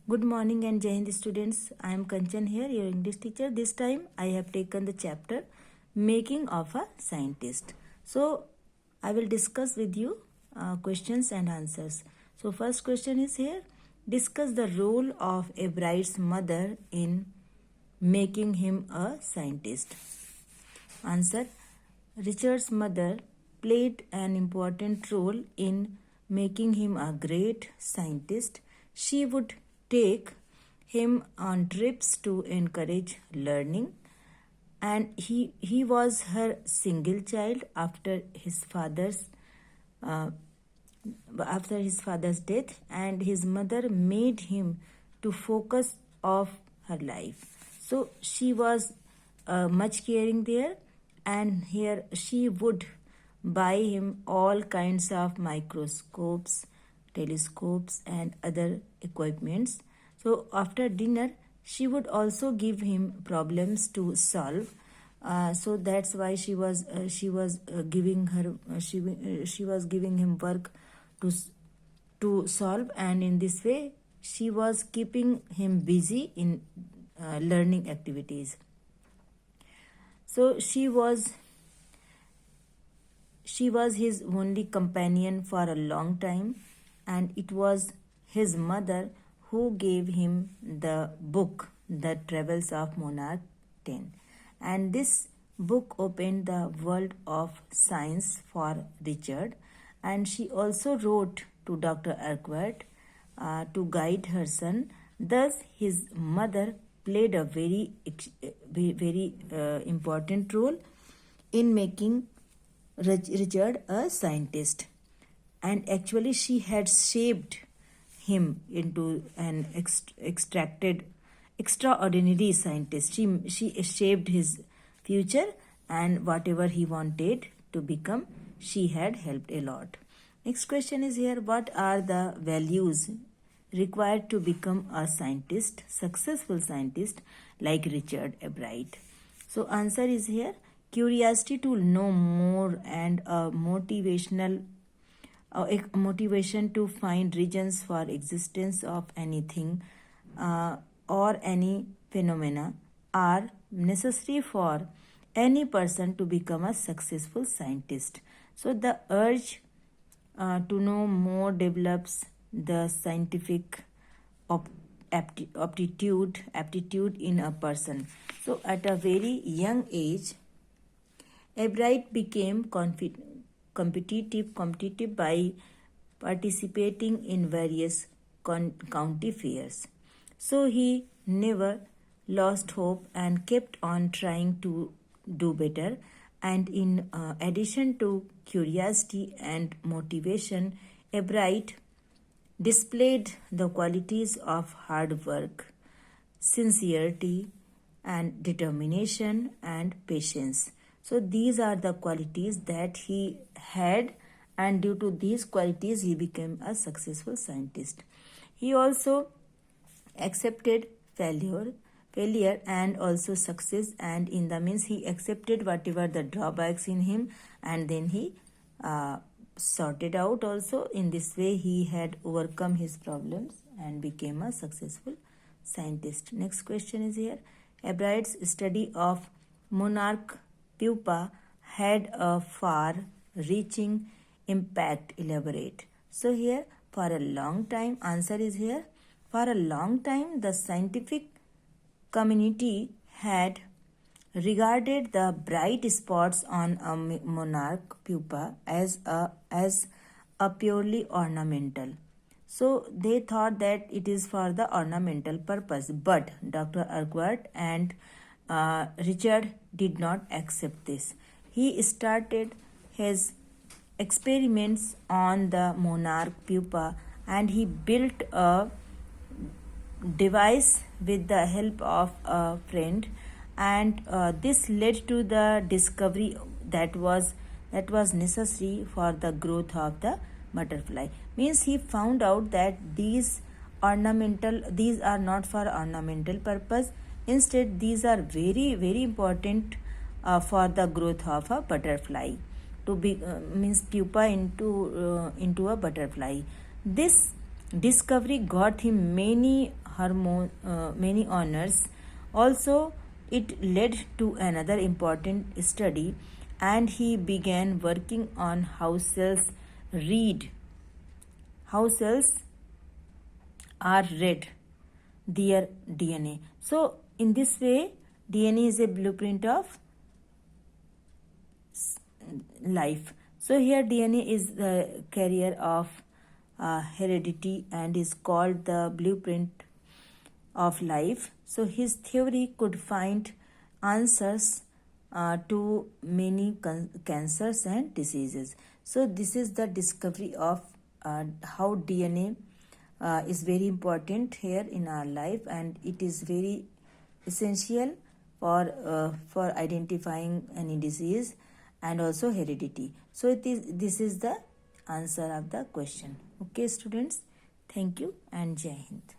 Good morning and Jai Hind students. I am Kanchan here, your English teacher. This time I have taken the chapter Making of a Scientist. So I will discuss with you questions and answers. So first question is here. Discuss the role of a bride's mother in making him a scientist. Answer. Richard's mother played an important role in making him a great scientist. She would take him on trips to encourage learning, and he was her single child uh, after his father's death, and his mother made him to focus of her life. So she was much caring there, and here she would buy him all kinds of microscopes, telescopes, and other equipments. So after dinner, she would also give him problems to solve. So that's why she was giving him work to solve, and in this way she was keeping him busy in learning activities. So she was his only companion for a long time, and it was his mother who gave him the book, The Travels of Monarch 10. And this book opened the world of science for Richard, and she also wrote to Dr. Urquhart to guide her son. Thus, his mother played a very important role in making Richard a scientist, and actually she had shaped him into an extraordinary scientist. She shaped his future, and whatever he wanted to become, she had helped a lot. Next question is here. What are the values required to become a scientist, successful scientist like Richard Ebright? So answer is here. Curiosity to know more, and a motivation to find reasons for existence of anything or any phenomena are necessary for any person to become a successful scientist. So the urge to know more develops the scientific aptitude in a person. So at a very young age, Ebright became competitive by participating in various county fairs. So he never lost hope and kept on trying to do better. And in addition to curiosity and motivation, Ebright displayed the qualities of hard work, sincerity, and determination and patience. So these are the qualities that he had, and due to these qualities he became a successful scientist. He also accepted failure and also success, and in the means he accepted whatever the drawbacks in him, and then he sorted out also. In this way he had overcome his problems and became a successful scientist. Next question is here. Ebright's study of monarch pupa had a far-reaching impact. Elaborate. So here, for a long time, answer is here. For a long time, the scientific community had regarded the bright spots on a monarch pupa as a purely ornamental. So they thought that it is for the ornamental purpose. But Dr. Urquhart and Richard did not accept this. He started his experiments on the monarch pupa, and he built a device with the help of a friend, and this led to the discovery that was necessary for the growth of the butterfly. Means he found out that these are not for ornamental purpose. Instead, these are very very important for the growth of a butterfly, to be means pupa into a butterfly. This discovery got him many many honors. Also, it led to another important study, and he began working on how cells read, how cells are read their DNA. So, in this way, DNA is a blueprint of life. So, here DNA is the carrier of heredity and is called the blueprint of life. So, his theory could find answers to many cancers and diseases. So, this is the discovery of how DNA is very important here in our life, and it is very essential for identifying any disease and also heredity. So, this is the answer of the question. Okay, students, thank you and Jai Hind.